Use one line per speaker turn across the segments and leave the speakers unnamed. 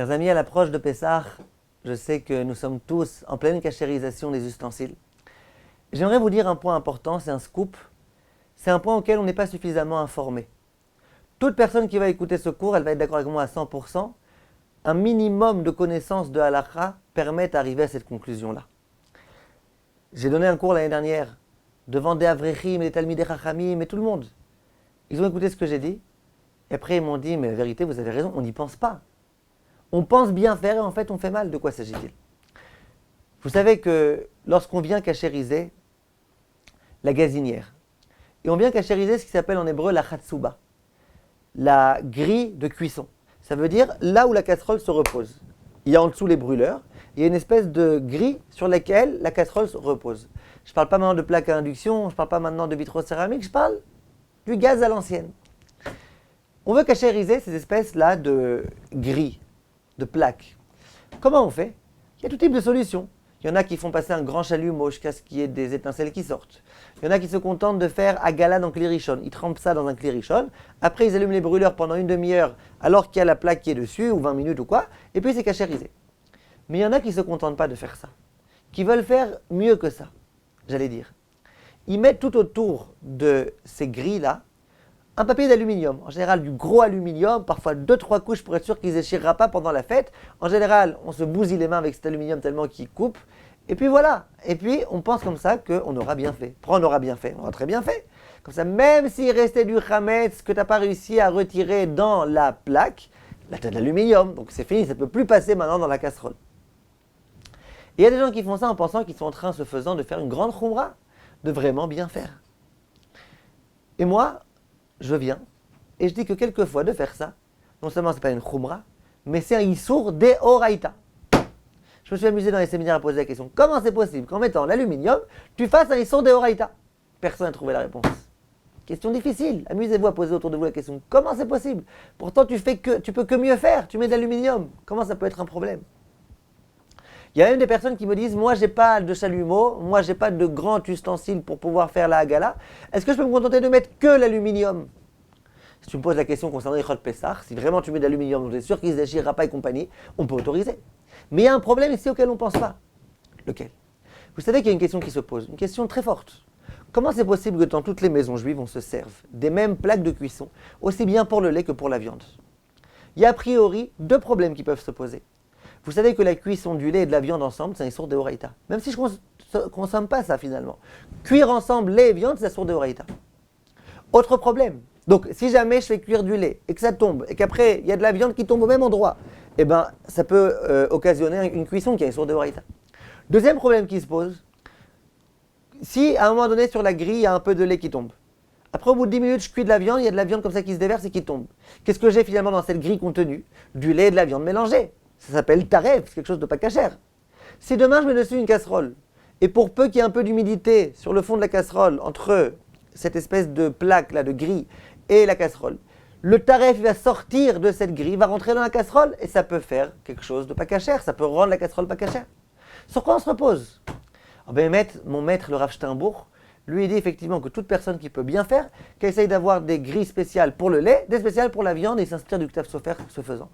Chers amis, à l'approche de Pessah, je sais que nous sommes tous en pleine cachérisation des ustensiles. J'aimerais vous dire un point important, c'est un scoop. C'est un point auquel on n'est pas suffisamment informé. Toute personne qui va écouter ce cours, elle va être d'accord avec moi à 100%. Un minimum de connaissances de halakha permet d'arriver à cette conclusion-là. J'ai donné un cours l'année dernière devant des avrechim, des talmidei chachamim, et tout le monde. Ils ont écouté ce que j'ai dit. Et après, ils m'ont dit, mais la vérité, vous avez raison, on n'y pense pas. On pense bien faire et en fait, on fait mal. De quoi s'agit-il? Vous savez que lorsqu'on vient cachériser la gazinière, et on vient cachériser ce qui s'appelle en hébreu la chatsuba, la grille de cuisson. Ça veut dire là où la casserole se repose. Il y a en dessous les brûleurs, il y a une espèce de grille sur laquelle la casserole se repose. Je ne parle pas maintenant de plaque à induction, je ne parle pas maintenant de vitrocéramique, je parle du gaz à l'ancienne. On veut cachériser ces espèces-là de grilles, de plaques. Comment on fait? Il y a tout type de solutions. Il y en a qui font passer un grand chalumeau jusqu'à ce qu'il y ait des étincelles qui sortent. Il y en a qui se contentent de faire agala dans klirichon. Ils trempent ça dans un klirichon. Après, ils allument les brûleurs pendant une demi-heure alors qu'il y a la plaque qui est dessus, ou 20 minutes ou quoi. Et puis, c'est cachérisé. Mais il y en a qui ne se contentent pas de faire ça. Qui veulent faire mieux que ça, j'allais dire. Ils mettent tout autour de ces grilles-là un papier d'aluminium. En général, du gros aluminium, parfois 2-3 couches pour être sûr qu'ils ne déchirera pas pendant la fête. En général, on se bousille les mains avec cet aluminium tellement qu'il coupe. Et puis voilà. Et puis, on pense comme ça qu'on aura bien fait. Pourquoi on aura bien fait? On aura très bien fait. Comme ça, même s'il restait du chametz que tu n'as pas réussi à retirer dans la plaque, là, tu as de l'aluminium. Donc c'est fini, ça ne peut plus passer maintenant dans la casserole. Et il y a des gens qui font ça en pensant qu'ils sont en train, se faisant, de faire une grande khumra, de vraiment bien faire. Et moi, je viens et je dis que quelquefois de faire ça, non seulement c'est pas une khumra, mais c'est un issour deoraita. Je me suis amusé dans les séminaires à poser la question, comment c'est possible qu'en mettant l'aluminium, tu fasses un issour deoraita? Personne n'a trouvé la réponse. Question difficile, amusez-vous à poser autour de vous la question, comment c'est possible? Pourtant tu peux que mieux faire, tu mets de l'aluminium, comment ça peut être un problème? Il y a même des personnes qui me disent, moi j'ai pas de chalumeau, moi j'ai pas de grand ustensile pour pouvoir faire la hagala. Est-ce que je peux me contenter de mettre que l'aluminium? Si tu me poses la question concernant les Chol Pessah, si vraiment tu mets de l'aluminium, donc tu es sûr qu'il ne se déchirera pas et compagnie, on peut autoriser. Mais il y a un problème ici auquel on ne pense pas. Lequel? Vous savez qu'il y a une question qui se pose, une question très forte. Comment c'est possible que dans toutes les maisons juives, on se serve des mêmes plaques de cuisson, aussi bien pour le lait que pour la viande? Il y a a priori deux problèmes qui peuvent se poser. Vous savez que la cuisson du lait et de la viande ensemble, c'est un issour deoraita. Même si je ne consomme pas ça finalement. Cuire ensemble lait et viande, c'est un issour deoraita. Autre problème. Donc, si jamais je fais cuire du lait et que ça tombe, et qu'après, il y a de la viande qui tombe au même endroit, eh ben, ça peut occasionner une cuisson qui a un issour deoraita. Deuxième problème qui se pose, si à un moment donné sur la grille, il y a un peu de lait qui tombe. Après, au bout de 10 minutes, je cuis de la viande, il y a de la viande comme ça qui se déverse et qui tombe. Qu'est-ce que j'ai finalement dans cette grille contenue? Du lait et de la viande mélangée. Ça s'appelle taref, c'est quelque chose de pas cachère. Si demain je mets dessus une casserole, et pour peu qu'il y ait un peu d'humidité sur le fond de la casserole, entre cette espèce de plaque là, de grille, et la casserole, le taref va sortir de cette grille, va rentrer dans la casserole, et ça peut faire quelque chose de pas cachère, ça peut rendre la casserole pas cachère. Sur quoi on se repose? Mon maître, le Rav Steinbourg, lui il dit effectivement que toute personne qui peut bien faire, qu'elle essaye d'avoir des grilles spéciales pour le lait, des spéciales pour la viande, et s'inspire du Ktav Sofer ce faisant.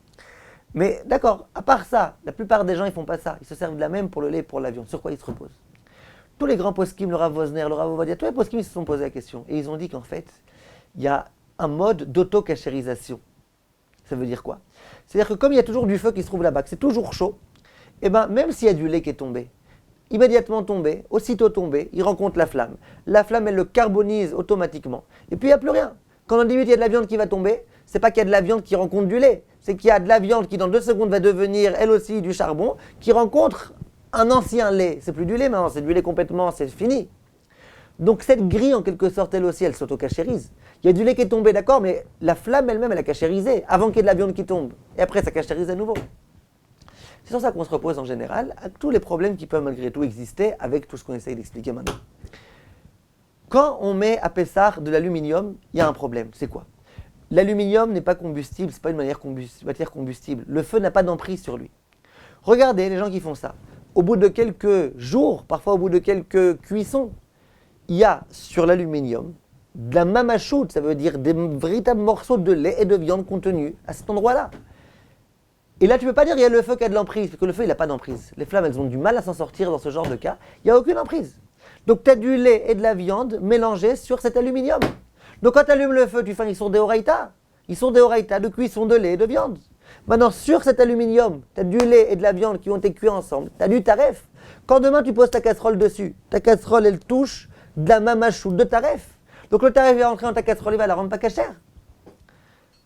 Mais d'accord, à part ça, la plupart des gens ils font pas ça. Ils se servent de la même pour le lait et pour la viande. Sur quoi ils se reposent? Tous les grands poskim, le Rav Wosner, le Rav Ovadia, tous les poskim ils se sont posé la question. Et ils ont dit qu'en fait, il y a un mode d'auto-cachérisation. Ça veut dire quoi? C'est-à-dire que comme il y a toujours du feu qui se trouve là-bas, que c'est toujours chaud, et ben même s'il y a du lait qui est tombé, immédiatement tombé, aussitôt tombé, il rencontre la flamme. La flamme, elle le carbonise automatiquement. Et puis il n'y a plus rien. Quand on dit il y a de la viande qui va tomber, c'est pas qu'il y a de la viande qui rencontre du lait, c'est qu'il y a de la viande qui dans 2 secondes va devenir elle aussi du charbon, qui rencontre un ancien lait. C'est plus du lait maintenant, c'est du lait complètement, c'est fini. Donc cette grille en quelque sorte elle aussi, elle s'auto-cachérise. Il y a du lait qui est tombé, d'accord, mais la flamme elle-même elle a cachérisé avant qu'il y ait de la viande qui tombe. Et après ça cachérise à nouveau. C'est sur ça qu'on se repose en général, à tous les problèmes qui peuvent malgré tout exister avec tout ce qu'on essaye d'expliquer maintenant. Quand on met à Pessah de l'aluminium, il y a un problème. C'est quoi? L'aluminium n'est pas combustible, c'est pas une matière combustible. Le feu n'a pas d'emprise sur lui. Regardez les gens qui font ça. Au bout de quelques jours, parfois au bout de quelques cuissons, il y a sur l'aluminium de la mamachoute, ça veut dire des véritables morceaux de lait et de viande contenus à cet endroit-là. Et là, tu ne peux pas dire qu'il y a le feu qui a de l'emprise, parce que le feu, il n'a pas d'emprise. Les flammes, elles ont du mal à s'en sortir dans ce genre de cas. Il n'y a aucune emprise. Donc, tu as du lait et de la viande mélangés sur cet aluminium. Donc, quand tu allumes le feu, tu fais un issour d'Eoraïta. Issour d'Eoraïta, de cuisson de lait et de viande. Maintenant, sur cet aluminium, tu as du lait et de la viande qui ont été cuits ensemble. Tu as du taref. Quand demain, tu poses ta casserole dessus, ta casserole, elle touche de la mamachout de taref. Donc, le taref va rentrer dans ta casserole, il va la rendre pas cachère.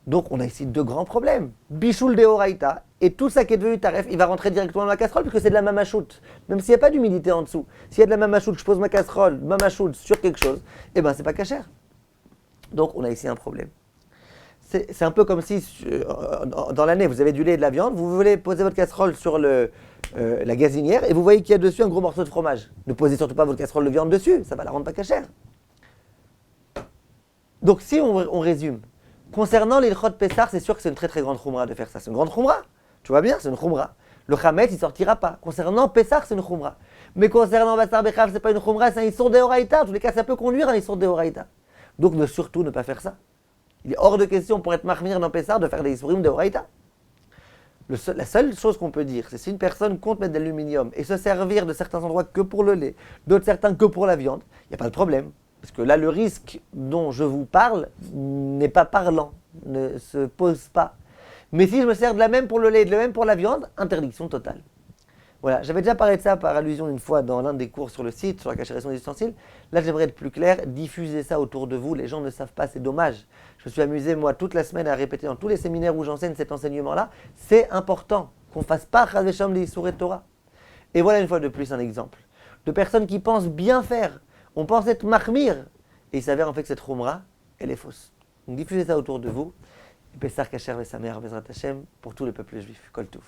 Donc, on a ici deux grands problèmes. Bichoul d'Eoraïta et tout ça qui est devenu taref, il va rentrer directement dans la casserole puisque c'est de la mamachout. Même s'il n'y a pas d'humidité en dessous. S'il y a de la mamachout, je pose ma casserole, mamachout sur quelque chose, eh bien, c'est pas cachère. Donc, on a ici un problème. C'est un peu comme si, dans l'année, vous avez du lait et de la viande, vous voulez poser votre casserole sur la gazinière et vous voyez qu'il y a dessus un gros morceau de fromage. Ne posez surtout pas votre casserole de viande dessus, ça va la rendre pas cachère. Donc, si on résume, concernant l'ilchot Pessah, c'est sûr que c'est une très très grande choumra de faire ça. C'est une grande choumra, tu vois bien, c'est une choumra. Le chametz, il sortira pas. Concernant Pessah, c'est une choumra. Mais concernant Bassar Bechav, c'est pas une choumra, c'est un issour d'Eoraïta. En tous les cas, ça peut conduire à un issour d'Eoraïta. Donc, surtout ne pas faire ça. Il est hors de question pour être mahmir dans Pessah de faire des issourim d'Eoraïta. La seule chose qu'on peut dire, c'est si une personne compte mettre de l'aluminium et se servir de certains endroits que pour le lait, d'autres certains que pour la viande, il n'y a pas de problème. Parce que là, le risque dont je vous parle n'est pas parlant, ne se pose pas. Mais si je me sers de la même pour le lait et de la même pour la viande, interdiction totale. Voilà, j'avais déjà parlé de ça par allusion une fois dans l'un des cours sur le site, sur la cachérisation des ustensiles. Là, j'aimerais être plus clair, diffusez ça autour de vous, les gens ne savent pas, c'est dommage. Je me suis amusé, moi, toute la semaine à répéter dans tous les séminaires où j'enseigne cet enseignement-là. C'est important qu'on ne fasse pas Chas v'Shalom des Issourei Torah. Et voilà une fois de plus un exemple de personnes qui pensent bien faire. On pense être mahmir, et il s'avère en fait que cette choumra, elle est fausse. Donc diffusez ça autour de vous. Et Pessah Kasher Vesamer Bezrat Hashem pour tout le peuple juif. Kol Touf.